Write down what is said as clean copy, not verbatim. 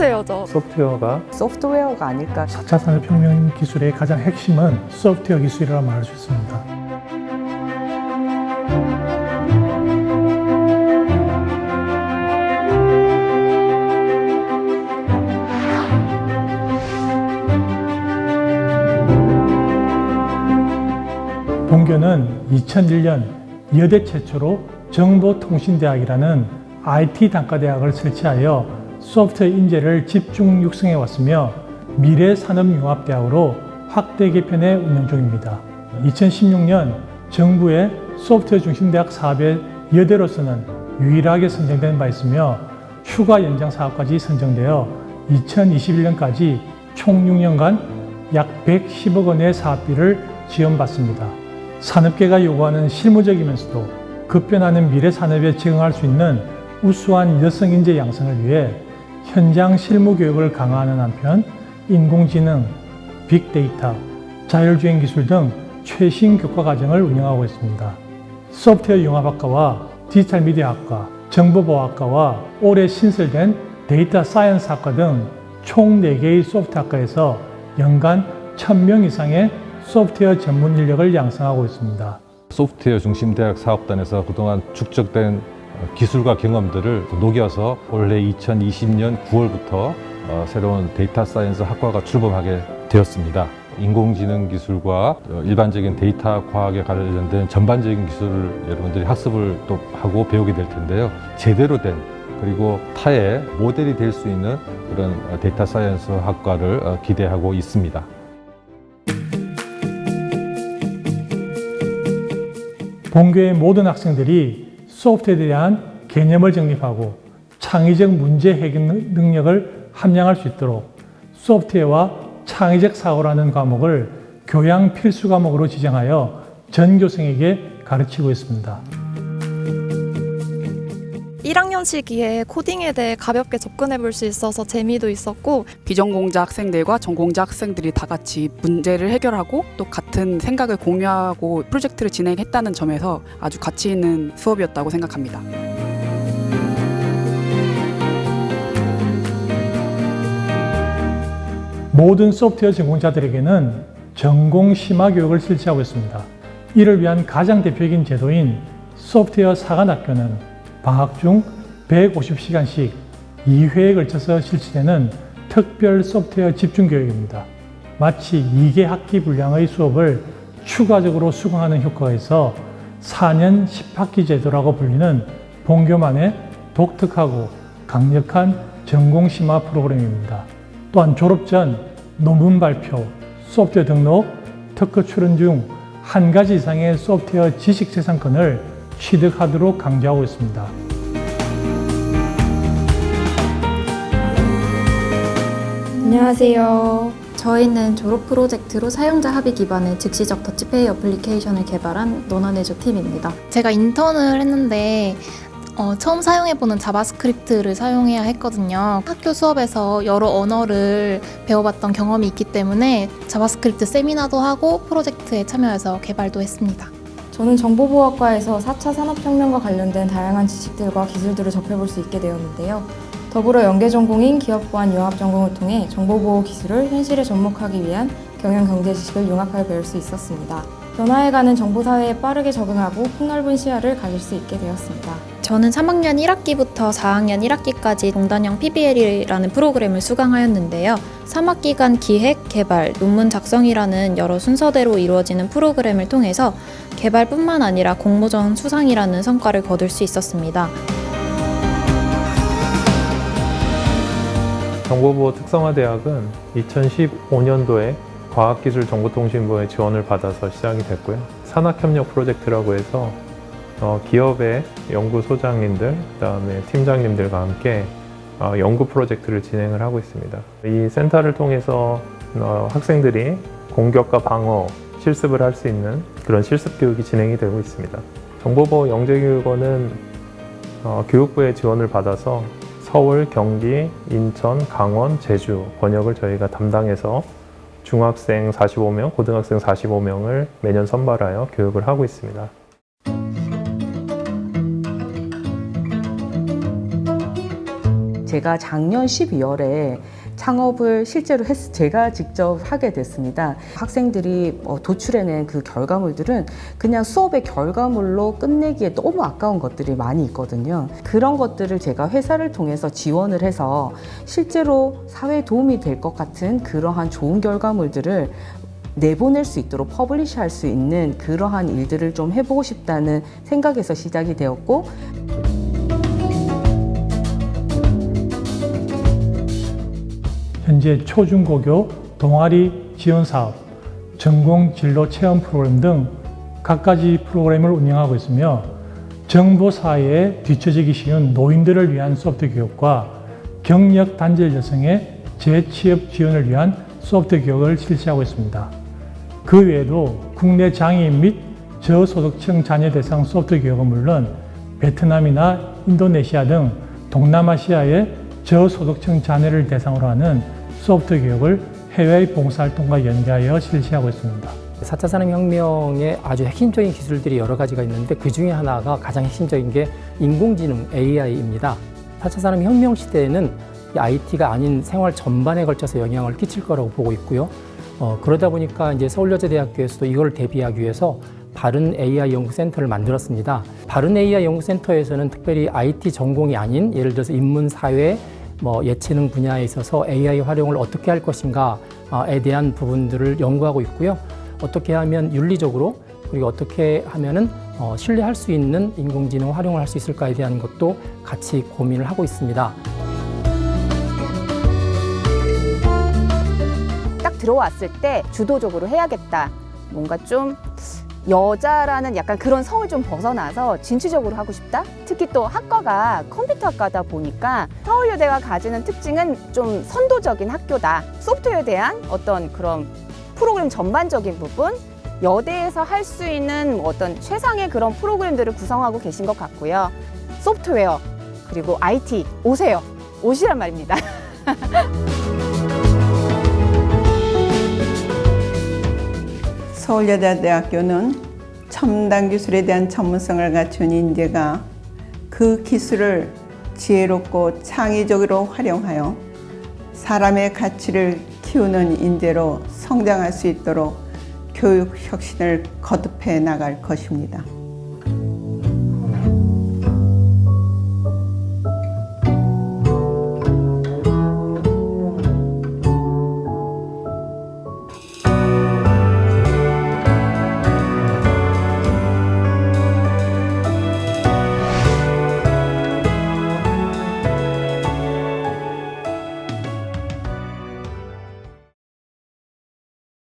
소프트웨어죠. 소프트웨어가 아닐까. 4차 산업혁명 기술의 가장 핵심은 소프트웨어 기술이라고 말할 수 있습니다. 본교는 2001년 여대 최초로 정보통신대학이라는 IT 단과대학을 설치하여 소프트웨어 인재를 집중 육성해 왔으며 미래산업융합대학으로 확대 개편해 운영 중입니다. 2016년 정부의 소프트웨어 중심대학 사업에 여대로서는 유일하게 선정된 바 있으며 추가 연장 사업까지 선정되어 2021년까지 총 6년간 약 110억 원의 사업비를 지원받습니다. 산업계가 요구하는 실무적이면서도 급변하는 미래 산업에 적응할 수 있는 우수한 여성 인재 양성을 위해 현장 실무 교육을 강화하는 한편 인공지능, 빅데이터, 자율주행 기술 등 최신 교과 과정을 운영하고 있습니다. 소프트웨어 융합학과와 디지털 미디어학과, 정보보호학과와 올해 신설된 데이터 사이언스 학과 등 총 4개의 소프트 학과에서 연간 1000명 이상의 소프트웨어 전문 인력을 양성하고 있습니다. 소프트웨어 중심 대학 사업단에서 그동안 축적된 기술과 경험들을 녹여서 올해 2020년 9월부터 새로운 데이터 사이언스 학과가 출범하게 되었습니다. 인공지능 기술과 일반적인 데이터 과학에 관련된 전반적인 기술을 여러분들이 학습을 또 하고 배우게 될 텐데요. 제대로 된 그리고 타의 모델이 될 수 있는 그런 데이터 사이언스 학과를 기대하고 있습니다. 본교의 모든 학생들이 소프트웨어에 대한 개념을 정립하고 창의적 문제 해결 능력을 함양할 수 있도록 소프트웨어와 창의적 사고라는 과목을 교양 필수 과목으로 지정하여 전교생에게 가르치고 있습니다. 1학년 시기에 코딩에 대해 가볍게 접근해 볼 수 있어서 재미도 있었고 비전공자 학생들과 전공자 학생들이 다 같이 문제를 해결하고 또 같은 생각을 공유하고 프로젝트를 진행했다는 점에서 아주 가치 있는 수업이었다고 생각합니다. 모든 소프트웨어 전공자들에게는 전공 심화 교육을 실시하고 있습니다. 이를 위한 가장 대표적인 제도인 소프트웨어 사관학교는 방학 중 150시간씩 2회에 걸쳐서 실시되는 특별 소프트웨어 집중 교육입니다. 마치 2개 학기 분량의 수업을 추가적으로 수강하는 효과가 있어 4년 10학기 제도라고 불리는 본교만의 독특하고 강력한 전공 심화 프로그램입니다. 또한 졸업 전 논문 발표, 소프트웨어 등록, 특허 출원 중 한 가지 이상의 소프트웨어 지식 재산권을 취득하도록 강조하고 있습니다. 안녕하세요. 저희는 졸업 프로젝트로 사용자 합의 기반의 즉시적 더치페이 어플리케이션을 개발한 논어내조 팀입니다. 제가 인턴을 했는데 처음 사용해보는 자바스크립트를 사용해야 했거든요. 학교 수업에서 여러 언어를 배워봤던 경험이 있기 때문에 자바스크립트 세미나도 하고 프로젝트에 참여해서 개발도 했습니다. 저는 정보보호학과에서 4차 산업혁명과 관련된 다양한 지식들과 기술들을 접해볼 수 있게 되었는데요. 더불어 연계 전공인 기업보안 융합 전공을 통해 정보보호 기술을 현실에 접목하기 위한 경영 경제 지식을 융합하여 배울 수 있었습니다. 변화해가는 정보사회에 빠르게 적응하고 폭넓은 시야를 가질 수 있게 되었습니다. 저는 3학년 1학기부터 4학년 1학기까지 동단형 PBL이라는 프로그램을 수강하였는데요. 3학기간 기획, 개발, 논문 작성이라는 여러 순서대로 이루어지는 프로그램을 통해서 개발뿐만 아니라 공모전 수상이라는 성과를 거둘 수 있었습니다. 정보보호 특성화대학은 2015년도에 과학기술정보통신부의 지원을 받아서 시작이 됐고요. 산학협력 프로젝트라고 해서 기업의 연구소장님들, 그다음에 팀장님들과 함께 연구 프로젝트를 진행을 하고 있습니다. 이 센터를 통해서 학생들이 공격과 방어, 실습을 할 수 있는 그런 실습 교육이 진행이 되고 있습니다. 정보보호 영재교육원은 교육부의 지원을 받아서 서울, 경기, 인천, 강원, 제주 번역을 저희가 담당해서 중학생 45명, 고등학생 45명을 매년 선발하여 교육을 하고 있습니다. 제가 작년 12월에 창업을 실제로 제가 직접 하게 됐습니다. 학생들이 도출해낸 그 결과물들은 그냥 수업의 결과물로 끝내기에 너무 아까운 것들이 많이 있거든요. 그런 것들을 제가 회사를 통해서 지원을 해서 실제로 사회에 도움이 될 것 같은 그러한 좋은 결과물들을 내보낼 수 있도록 퍼블리시 할 수 있는 그러한 일들을 좀 해보고 싶다는 생각에서 시작이 되었고, 현재 초중고교 동아리 지원 사업, 전공 진로 체험 프로그램 등 갖가지 프로그램을 운영하고 있으며 정보 사회에 뒤처지기 쉬운 노인들을 위한 소프트 교육과 경력 단절 여성의 재취업 지원을 위한 소프트 교육을 실시하고 있습니다. 그 외에도 국내 장애인 및 저소득층 자녀 대상 소프트 교육은 물론 베트남이나 인도네시아 등 동남아시아의 저소득층 자녀를 대상으로 하는 소프트 교육을 해외 봉사활동과 연계하여 실시하고 있습니다. 4차 산업혁명의 아주 핵심적인 기술들이 여러 가지가 있는데 그 중에 하나가 가장 핵심적인 게 인공지능 AI입니다. 4차 산업혁명 시대에는 IT가 아닌 생활 전반에 걸쳐서 영향을 끼칠 거라고 보고 있고요. 그러다 보니까 이제 서울여자대학교에서도 이걸 대비하기 위해서 바른 AI 연구센터를 만들었습니다. 바른 AI 연구센터에서는 특별히 IT 전공이 아닌 예를 들어서 인문사회, 예체능 분야에 있어서 AI 활용을 어떻게 할 것인가에 대한 부분들을 연구하고 있고요. 어떻게 하면 윤리적으로 그리고 어떻게 하면은 신뢰할 수 있는 인공지능 활용을 할 수 있을까에 대한 것도 같이 고민을 하고 있습니다. 딱 들어왔을 때 주도적으로 해야겠다. 뭔가 좀 여자라는 약간 그런 성을 좀 벗어나서 진취적으로 하고 싶다. 특히 또 학과가 컴퓨터학과다 보니까 서울여대가 가지는 특징은 좀 선도적인 학교다. 소프트웨어에 대한 어떤 그런 프로그램 전반적인 부분, 여대에서 할 수 있는 어떤 최상의 그런 프로그램들을 구성하고 계신 것 같고요. 소프트웨어 그리고 IT 오세요. 오시란 말입니다. 서울여자대학교는 첨단 기술에 대한 전문성을 갖춘 인재가 그 기술을 지혜롭고 창의적으로 활용하여 사람의 가치를 키우는 인재로 성장할 수 있도록 교육 혁신을 거듭해 나갈 것입니다.